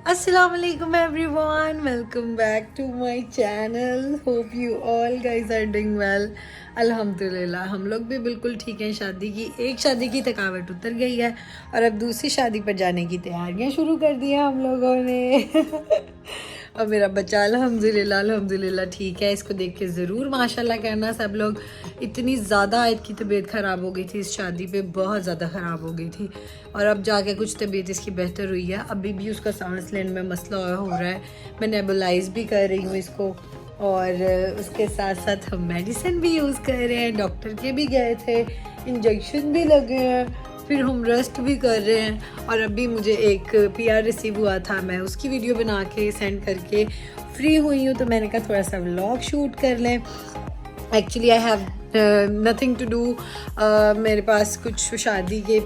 Assalamualaikum everyone, welcome back to my channel. Hope you all guys are doing well. अल्हम्दुलिल्लाह हम लोग भी बिल्कुल ठीक हैं। एक शादी की थकावट उतर गई है और अब दूसरी शादी पर जाने की तैयारियां शुरू कर दी हैं हम लोगों ने। और मेरा बच्चा अल्हम्दुलिल्लाह ठीक है। इसको देख के ज़रूर माशाल्लाह कहना सब लोग। इतनी ज़्यादा आयत की तबीयत ख़राब हो गई थी इस शादी पे, बहुत ज़्यादा ख़राब हो गई थी और अब जाके कुछ तबीयत इसकी बेहतर हुई है। अभी भी उसका सांस लेने में मसला हो रहा है। मैं नेबुलाइज भी कर रही हूँ इसको और उसके साथ साथ हम मेडिसिन भी यूज़ कर रहे हैं। डॉक्टर के भी गए थे, इंजेक्शन भी लगे हैं, फिर हम रेस्ट भी कर रहे हैं। और अभी मुझे एक पीआर रिसीव हुआ था, मैं उसकी वीडियो बना के सेंड करके फ्री हुई हूँ, तो मैंने कहा थोड़ा सा व्लॉग शूट कर लें। Actually I have nothing to do. मेरे पास कुछ शादी के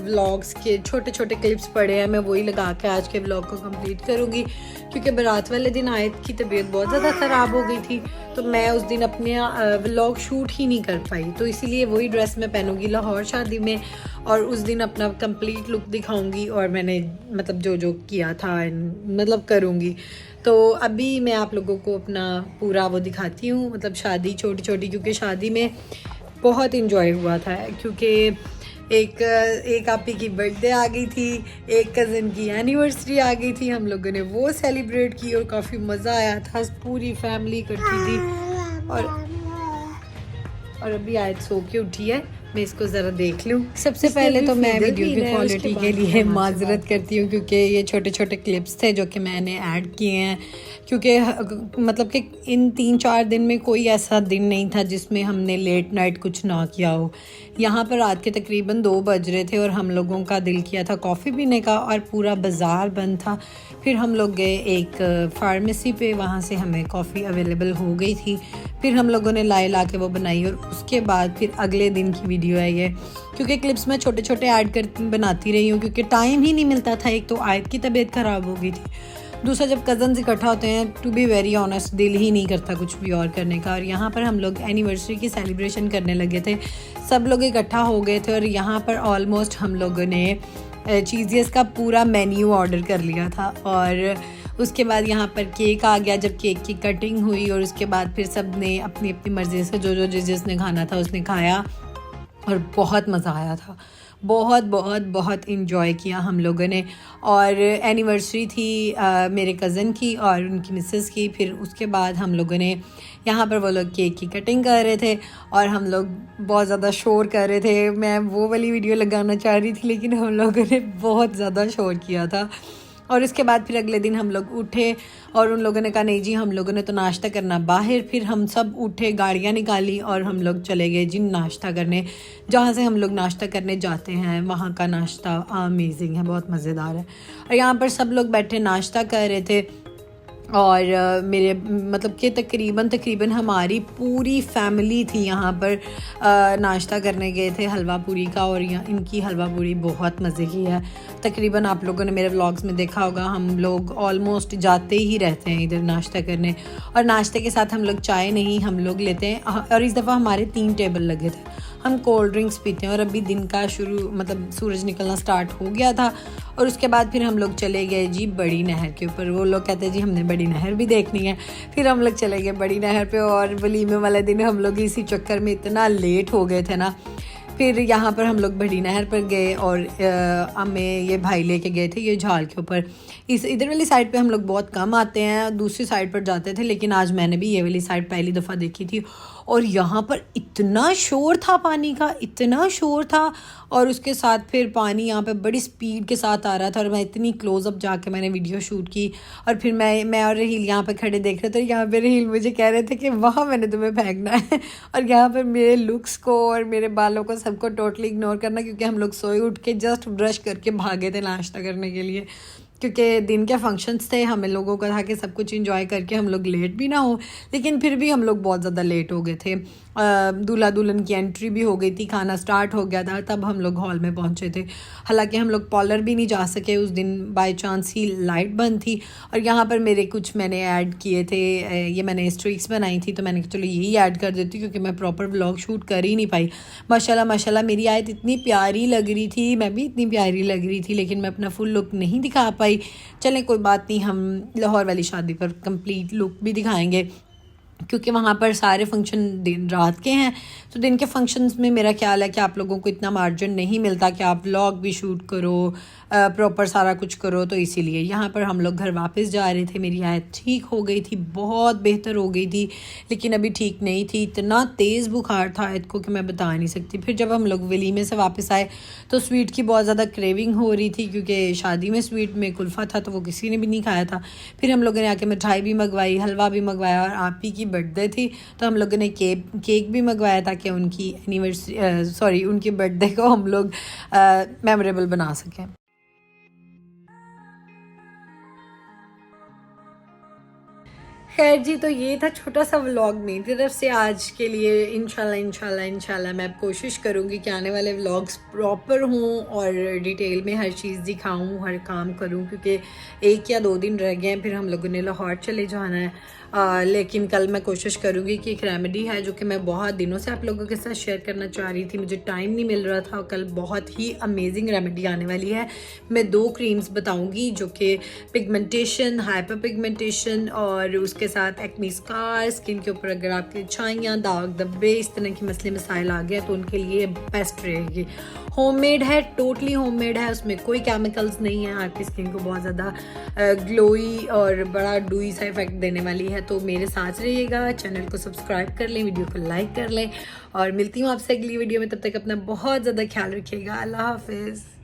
व्लॉग्स के छोटे छोटे क्लिप्स पड़े हैं, मैं वही लगा के आज के व्लॉग को कंप्लीट करूँगी क्योंकि बारात वाले दिन आयत की तबीयत बहुत ज़्यादा ख़राब हो गई थी, तो मैं उस दिन अपने व्लॉग शूट ही नहीं कर पाई। तो इसीलिए वही ड्रेस मैं पहनूँगी लाहौर शादी में और उस दिन अपना कंप्लीट लुक दिखाऊँगी और मैंने मतलब जो जो किया था मतलब करूँगी। तो अभी मैं आप लोगों को अपना पूरा वो दिखाती हूँ, मतलब शादी छोटी छोटी, क्योंकि शादी में बहुत इन्जॉय हुआ था। क्योंकि एक आपी की बर्थडे आ गई थी, एक कज़न की एनिवर्सरी आ गई थी, हम लोगों ने वो सेलिब्रेट की और काफ़ी मज़ा आया था। पूरी फैमिली इकट्ठी थी और अभी आयत सो के उठी है, मैं इसको ज़रा देख लूँ। सबसे पहले तो मैं वीडियो की क्वालिटी के लिए माजरत करती हूँ क्योंकि ये छोटे छोटे क्लिप्स थे जो कि मैंने ऐड किए हैं, क्योंकि मतलब कि इन 3-4 दिन में कोई ऐसा दिन नहीं था जिसमें हमने लेट नाइट कुछ ना किया हो। यहाँ पर रात के तकरीबन 2 बज रहे थे और हम लोगों का दिल किया था कॉफ़ी पीने का और पूरा बाज़ार बंद था। फिर हम लोग गए एक फार्मेसी पे, वहाँ से हमें कॉफ़ी अवेलेबल हो गई थी। फिर हम लोगों ने ला के वो बनाई और उसके बाद फिर अगले दिन की वीडियो है ये, क्योंकि क्लिप्स मैं छोटे छोटे ऐड कर बनाती रही हूँ क्योंकि टाइम ही नहीं मिलता था। एक तो आयत की तबीयत ख़राब हो गई थी, दूसरा जब कज़न्स इकट्ठा होते हैं, टू बी वेरी ऑनेस्ट दिल ही नहीं करता कुछ भी और करने का। और यहाँ पर हम लोग एनिवर्सरी की सेलिब्रेशन करने लगे थे, सब लोग इकट्ठा हो गए थे और यहाँ पर ऑलमोस्ट हम लोगों ने चीज़ियस का पूरा मेन्यू ऑर्डर कर लिया था। और उसके बाद यहाँ पर केक आ गया, जब केक की कटिंग हुई और उसके बाद फिर सब ने अपनी अपनी मर्ज़ी से जो जिसने खाना था उसने खाया और बहुत मज़ा आया था। बहुत इंजॉय किया हम लोगों ने। और एनिवर्सरी थी मेरे कज़न की और उनकी मिसेस की। फिर उसके बाद हम लोगों ने यहाँ पर वो लोग केक की कटिंग कर रहे थे और हम लोग बहुत ज़्यादा शोर कर रहे थे। मैं वो वाली वीडियो लगाना चाह रही थी लेकिन हम लोगों ने बहुत ज़्यादा शोर किया था। और उसके बाद फिर अगले दिन हम लोग उठे और उन लोगों ने कहा नहीं जी, हम लोगों ने तो नाश्ता करना बाहर। फिर हम सब उठे, गाड़ियाँ निकाली और हम लोग चले गए जी नाश्ता करने। जहाँ से हम लोग नाश्ता करने जाते हैं वहाँ का नाश्ता अमेजिंग है, बहुत मज़ेदार है। और यहाँ पर सब लोग बैठे नाश्ता कर रहे थे और मेरे मतलब कि तकरीबन हमारी पूरी फैमिली थी यहाँ पर नाश्ता करने गए थे हलवा पूरी का। और यहाँ इनकी हलवा पूरी बहुत मज़े की है। तकरीबन आप लोगों ने मेरे व्लॉग्स में देखा होगा, हम लोग ऑलमोस्ट जाते ही रहते हैं इधर नाश्ता करने। और नाश्ते के साथ हम लोग चाय नहीं, हम लोग लेते हैं। और इस दफ़ा हमारे 3 टेबल लगे थे, हम कोल्ड ड्रिंक्स पीते हैं। और अभी दिन का मतलब सूरज निकलना स्टार्ट हो गया था और उसके बाद फिर हम लोग चले गए जी बड़ी नहर के ऊपर। वो लोग कहते हैं जी हमने बड़ी नहर भी देखनी है। फिर हम लोग चले गए बड़ी नहर पे और वलीमे वाले दिन हम लोग इसी चक्कर में इतना लेट हो गए थे ना। फिर यहाँ पर हम लोग बड़ी नहर पर गए और हमें ये भाई लेके गए थे ये झाल के ऊपर। इधर वाली साइड पे हम लोग बहुत कम आते हैं, दूसरी साइड पर जाते थे, लेकिन आज मैंने भी ये वाली साइड पहली दफ़ा देखी थी। और यहाँ पर इतना शोर था पानी का, इतना शोर था। और उसके साथ फिर पानी यहाँ पे बड़ी स्पीड के साथ आ रहा था और मैं इतनी क्लोज़अप जाके मैंने वीडियो शूट की। और फिर मैं और रहील यहाँ पे खड़े देख रहे थे। यहाँ पे रहील मुझे कह रहे थे कि वहाँ मैंने तुम्हें फेंकना है। और यहाँ पर मेरे लुक्स को और मेरे बालों को सबको टोटली इग्नोर करना, क्योंकि हम लोग सोए उठ के जस्ट ब्रश करके भागे थे नाश्ता करने के लिए, क्योंकि दिन के फंक्शंस थे। हमें लोगों का था कि सब कुछ एंजॉय करके हम लोग लेट भी ना हो, लेकिन फिर भी हम लोग बहुत ज़्यादा लेट हो गए थे। दूल्हा दुल्हन की एंट्री भी हो गई थी, खाना स्टार्ट हो गया था, तब हम लोग हॉल में पहुंचे थे। हालांकि हम लोग पार्लर भी नहीं जा सके उस दिन, बाय चांस ही लाइट बंद थी। और यहाँ पर मेरे कुछ मैंने ऐड किए थे, ये मैंने स्ट्रिक्स बनाई थी, तो मैंने कहा चलो यही ऐड कर देती क्योंकि मैं प्रॉपर व्लॉग शूट कर ही नहीं पाई। माशाल्लाह माशाल्लाह मेरी आयत इतनी प्यारी लग रही थी, मैं भी इतनी प्यारी लग रही थी, लेकिन मैं अपना फुल लुक नहीं दिखा पाई। चलें कोई बात नहीं, हम लाहौर वाली शादी पर कंप्लीट लुक भी दिखाएंगे क्योंकि वहाँ पर सारे फंक्शन दिन रात के हैं। तो दिन के फंक्शंस में मेरा ख्याल है कि आप लोगों को इतना मार्जिन नहीं मिलता कि आप व्लॉग भी शूट करो, प्रॉपर सारा कुछ करो। तो इसीलिए यहाँ पर हम लोग घर वापस जा रहे थे। मेरी आयत ठीक हो गई थी, बहुत बेहतर हो गई थी, लेकिन अभी ठीक नहीं थी। इतना तेज़ बुखार था आयत को कि मैं बता नहीं सकती। फिर जब हम लोग वलीमे से वापस आए तो स्वीट की बहुत ज़्यादा क्रेविंग हो रही थी, क्योंकि शादी में स्वीट में कुल्फ़ा था तो वो किसी ने भी नहीं खाया था। फिर हम लोगों ने आके मिठाई भी मंगवाई, हलवा भी मंगवाया, और आप ही की बर्थडे थी तो हम लोगों ने केक भी मंगवाया ताकि उनकी एनिवर्सरी उनकी बर्थडे को हम लोग मेमोरेबल बना सकें। खैर जी, तो ये था छोटा सा व्लॉग मेरी तरफ से आज के लिए। इंशाल्लाह मैं अब कोशिश करूँगी कि आने वाले व्लॉग्स प्रॉपर हों और डिटेल में हर चीज़ दिखाऊँ, हर काम करूँ, क्योंकि 1 या 2 दिन रह गए हैं, फिर हम लोगों ने लाहौर चले जाना है। लेकिन कल मैं कोशिश करूँगी कि एक रेमेडी है जो कि मैं बहुत दिनों से आप लोगों के साथ शेयर करना चाह रही थी, मुझे टाइम नहीं मिल रहा था। कल बहुत ही अमेजिंग रेमेडी आने वाली है। मैं 2 क्रीम्स बताऊँगी जो कि पिगमेंटेशन, हाइपर पिगमेंटेशन और उसके साथ एक्ने स्कार, स्किन के ऊपर अगर आपके छाइयाँ, दाग धब्बे, इस तरह के मसले मसाइल आ गए तो उनके लिए बेस्ट रहेगी। होममेड है, टोटली होममेड है, उसमें कोई केमिकल्स नहीं है, आपकी स्किन को बहुत ज़्यादा ग्लोई और बड़ा डूई सा इफेक्ट देने वाली है। तो मेरे साथ रहिएगा, चैनल को सब्सक्राइब कर लें, वीडियो को लाइक कर लें, और मिलती हूँ आपसे अगली वीडियो में। तब तक अपना बहुत ज़्यादा ख्याल रखिएगा। अल्लाह हाफिज़।